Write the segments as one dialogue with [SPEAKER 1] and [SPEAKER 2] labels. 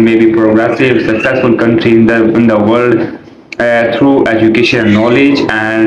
[SPEAKER 1] may be progressive, successful country in the world through education, knowledge and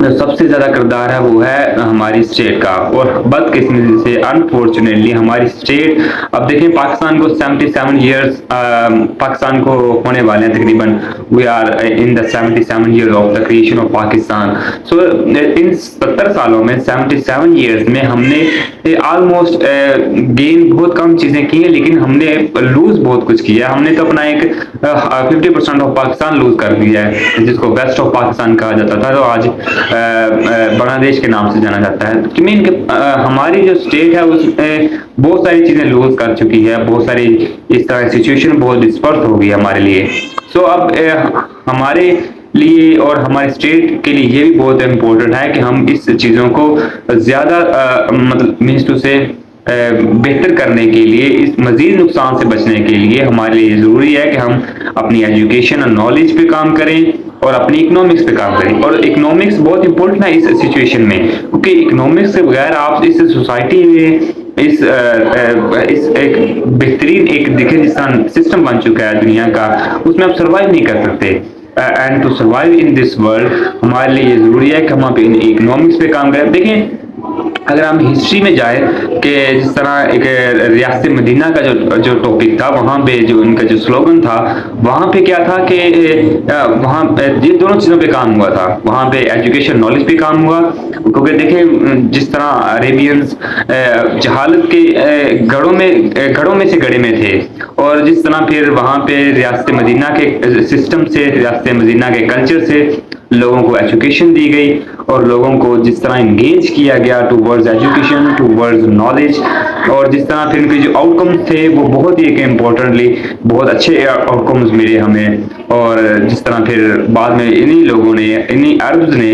[SPEAKER 1] جو سب سے زیادہ کردار ہے وہ ہے ہماری اسٹیٹ کا، اور بدقسمتی سے انفارچونیٹلی ہماری اسٹیٹ، اب دیکھیں پاکستان کو 77 ایئرس پاکستان کو ہونے والے ہیں تقریباً، we are in the 77 year of the creation of Pakistan. So ان 70 سالوں میں 77 ایئرس میں ہم نے آلموسٹ گین بہت کم چیزیں کی ہیں، لیکن ہم نے لوز بہت کچھ کیا ہے. ہم نے تو اپنا ایک 50% آف پاکستان لوز کر دیا ہے، جس کو ویسٹ آف پاکستان کہا جاتا تھا، جو آج بنگلہ دیش کے نام سے جانا جاتا ہے. ہماری جو اسٹیٹ ہے اس میں بہت ساری چیزیں لوز کر چکی ہے، بہت ساری اس طرح سچویشن بہت ڈسپرس ہو گئی ہمارے لیے. سو اب ہمارے لیے اور ہمارے اسٹیٹ کے لیے یہ بھی بہت امپورٹنٹ ہے کہ ہم اس چیزوں کو زیادہ مطلب مینس ٹو سے بہتر کرنے کے لیے، اس مزید نقصان سے بچنے کے لیے ہمارے لیے ضروری ہے کہ ہم اپنی ایجوکیشن اور نالج پہ کام کریں اور اپنی اکنامکس پہ کام کریں. اور اکنامکس بہت امپورٹنٹ ہے اس سچویشن میں، کیونکہ اکنامکس سے بغیر آپ اس سوسائٹی میں اس ایک بہترین ایک دیکھیں جس طرح سسٹم بن چکا ہے دنیا کا، اس میں آپ سروائیو نہیں کر سکتے. And to survive in this world ہمارے لیے یہ ضروری ہے کہ ہم اکنامکس پہ کام کریں. دیکھیں اگر ہم ہسٹری میں جائیں کہ جس طرح ایک ریاست مدینہ کا جو ٹاپک تھا، وہاں پہ جو ان کا جو سلوگن تھا، وہاں پہ کیا تھا کہ وہاں یہ دونوں چیزوں پہ کام ہوا تھا. وہاں پہ ایجوکیشن نالج پہ کام ہوا، کیونکہ دیکھیں جس طرح عربینز جہالت کے گڑھوں میں سے گڑھے میں تھے، اور جس طرح پھر وہاں پہ ریاست مدینہ کے سسٹم سے، ریاست مدینہ کے کلچر سے لوگوں کو ایجوکیشن دی گئی، اور لوگوں کو جس طرح انگیج کیا گیا two words education, two words knowledge, اور جس طرح پھر ان کے جو آؤٹ کمز تھے وہ بہت ہی امپورٹنٹلی بہت اچھے آؤٹ کمز ملے ہمیں. اور جس طرح پھر بعد میں انہی لوگوں نے، انہی عربز نے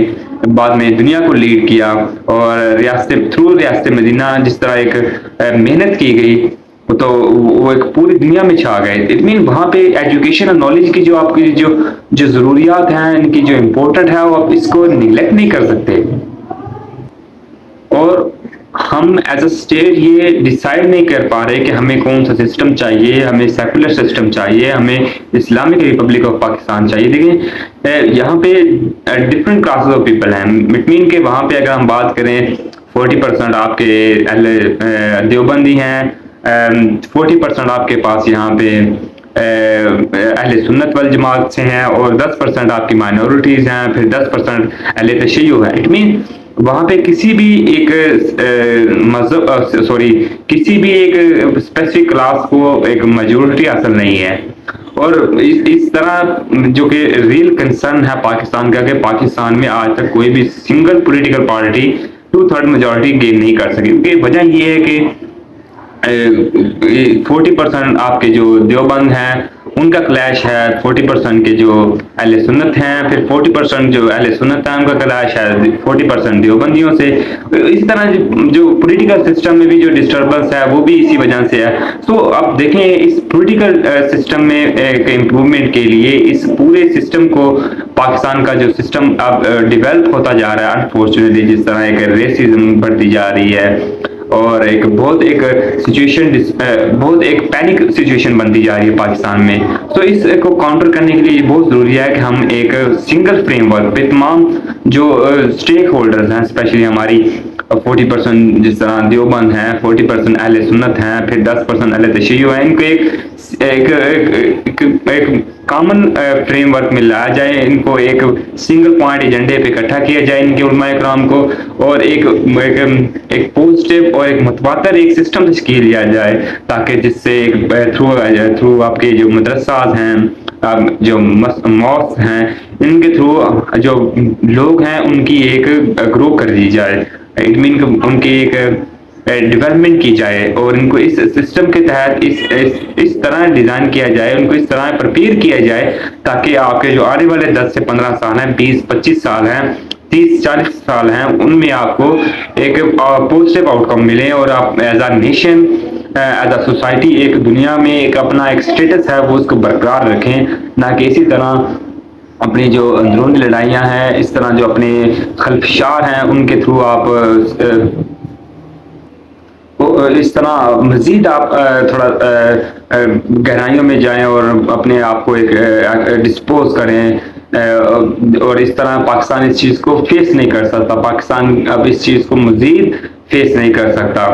[SPEAKER 1] بعد میں دنیا کو لیڈ کیا، اور تھرو ریاست مدینہ جس طرح ایک محنت کی گئی تو وہ ایک پوری دنیا میں چھا گئے. اٹ مین وہاں پہ ایجوکیشن اور نالج کی جو آپ کی جو ضروریات ہیں، ان کی جو امپورٹنٹ ہے، وہ آپ اس کو نگلیکٹ نہیں کر سکتے. اور ہم ایز اے اسٹیٹ یہ ڈیسائیڈ نہیں کر پا رہے کہ ہمیں کون سا سسٹم چاہیے، ہمیں سیکولر سسٹم چاہیے، ہمیں اسلامک ریپبلک آف پاکستان چاہیے. دیکھیں یہاں پہ ڈفرینٹ کلاسز آف پیپل ہیں. اٹ مین کہ وہاں پہ اگر ہم بات کریں 40% آپ کے دیوبندی ہیں، 40% آپ کے پاس یہاں پہ اہل سنت والجماعت سے ہیں، اور 10% آپ کی مائنورٹیز ہیں، پھر 10% اہل تشیع ہیں. اٹ مین وہاں پہ کسی بھی ایک مذہب کسی بھی ایک اسپیسیفک کلاس کو ایک میجورٹی حاصل نہیں ہے. اور اس طرح جو کہ ریل کنسرن ہے پاکستان کا، کہ پاکستان میں آج تک کوئی بھی single political party 2/3 majority gain نہیں کر سکی. کیونکہ وجہ یہ ہے کہ 40% آپ کے جو دیوبند ہیں ان کا کلیش ہے، 40% کے جو اہل سنت ہیں، پھر 40% جو اہل سنت ہیں ان کا کلیش ہے 40% دیوبندیوں سے. اسی طرح جو پولیٹیکل سسٹم میں بھی جو ڈسٹربنس ہے وہ بھی اسی وجہ سے ہے. سو اب دیکھیں اس پولیٹیکل سسٹم میں ایک امپروومنٹ کے لیے، اس پورے سسٹم کو پاکستان کا جو سسٹم اب ڈیولپ ہوتا جا رہا ہے انفارچونیٹلی، جس طرح ایک ریسزم بڑھتی جا رہی ہے، اور ایک بہت ایک پینک سچویشن بنتی جا رہی ہے پاکستان میں. تو اس کو کاؤنٹر کرنے کے لیے بہت ضروری ہے کہ ہم ایک سنگل فریم ورک پہ تمام جو اسٹیک ہولڈرز ہیں، اسپیشلی ہماری 40% جس طرح دیوبند ہیں، 40% اہل سنت ہیں، پھر 10% اہل تشیع ہیں، ان کو ایک کامن فریم ورک میں لایا جائے، ان کو ایک سنگل پوائنٹ ایجنڈے پہ اکٹھا کیا جائے ان کے علماء اکرام کو، اور ایک پازیٹیو اور ایک متواتر ایک سسٹم تشکیل دیا جائے، تاکہ جس سے تھرو آپ کے جو مدرسات ہیں، جو ماسک ہیں، ان کے تھرو جو لوگ ہیں ان کی ایک گرو کر دی جائے. اٹ مین ان کی ایک ڈیولپمنٹ کی جائے، اور ان کو اس سسٹم کے تحت اس طرح ڈیزائن کیا جائے، ان کو اس طرح پرپیئر کیا جائے، تاکہ آپ کے جو آنے والے 10 سے 15 سال ہیں، 20-25 سال ہیں، 30-40 سال ہیں، ان میں آپ کو ایک پازیٹیو آؤٹ کم ملے، اور آپ as a nation, as a society, ایک دنیا میں ایک اپنا ایک اسٹیٹس ہے وہ اس کو برقرار رکھیں، نہ کہ اسی طرح اپنی جو اندرونی لڑائیاں ہیں، اس طرح جو اپنے خلفشار ہیں ان کے تھرو آپ اس طرح مزید آپ تھوڑا گہرائیوں میں جائیں اور اپنے آپ کو ایک ڈسپوز کریں اور اس طرح پاکستان اس چیز کو فیس نہیں کر سکتا، پاکستان اب اس چیز کو مزید فیس نہیں کر سکتا۔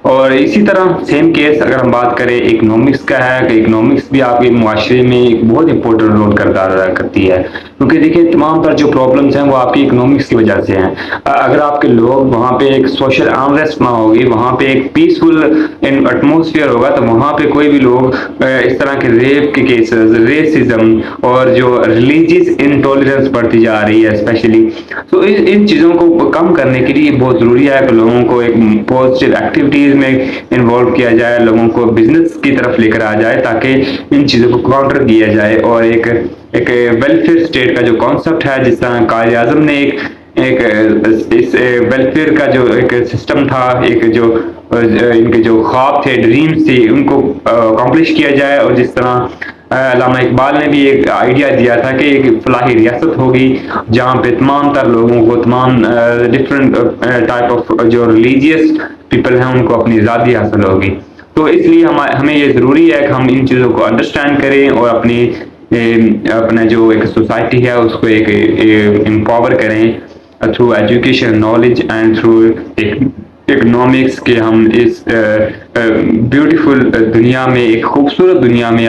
[SPEAKER 1] اور اسی طرح سیم کیس اگر ہم بات کریں اکنامکس کا ہے کہ اکنامکس بھی آپ کے معاشرے میں ایک بہت امپورٹنٹ رول کردار ادا کرتی ہے، کیونکہ دیکھیں تمام تر جو پرابلمس ہیں وہ آپ کی اکنامکس کی وجہ سے ہیں۔ اگر آپ کے لوگ وہاں پہ ایک سوشل آنریسٹ نہ ہوگی، وہاں پہ ایک پیسفل ایٹماسفیئر ہوگا، تو وہاں پہ کوئی بھی لوگ اس طرح کے ریپ کے کیسز، ریسزم اور جو ریلیجیس انٹالرنس بڑھتی جا رہی ہے اسپیشلی، تو ان چیزوں کو کم کرنے کے لیے بہت ضروری ہے کہ لوگوں کو ایک پازیٹیو ایکٹیویٹیز میں انوالو کیا جائے، لوگوں کو بزنس کی طرف لے کر آ جائے تاکہ ان چیزوں کو کاؤنٹر کیا جائے، اور ایک ویلفیئر اسٹیٹ کا جو کانسیپٹ ہے، جس طرح قائد اعظم نے ایک اس ویلفیئر کا جو ایک سسٹم تھا، ایک جو ان کے جو خواب تھے، ڈریمز تھی، ان کو اکمپلش کیا جائے، اور جس طرح علامہ اقبال نے بھی ایک آئیڈیا دیا تھا کہ ایک فلاحی ریاست ہوگی جہاں پہ تمام تر لوگوں کو، تمام ڈفرینٹ ٹائپ آف جو ریلیجیس پیپل ہیں، ان کو اپنی آزادی حاصل ہوگی۔ تو اس لیے ہمیں یہ ضروری ہے کہ ہم ان چیزوں کو انڈرسٹینڈ کریں اور اپنا جو ایک سوسائٹی ہے اس کو ایک امپاور کریں through education, knowledge and through economics, کہ ہم اس بیوٹیفل دنیا میں، ایک خوبصورت دنیا میں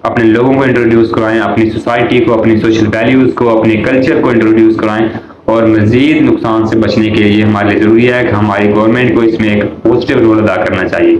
[SPEAKER 1] اپنے لوگوں کو انٹروڈیوس کرائیں، اپنی سوسائٹی کو، اپنی سوشل ویلیوز کو، اپنے کلچر کو انٹروڈیوس کرائیں، اور مزید نقصان سے بچنے کے لیے ہمارے لیے ضروری ہے کہ ہماری گورنمنٹ کو اس میں ایک پازیٹیو رول ادا کرنا چاہیے۔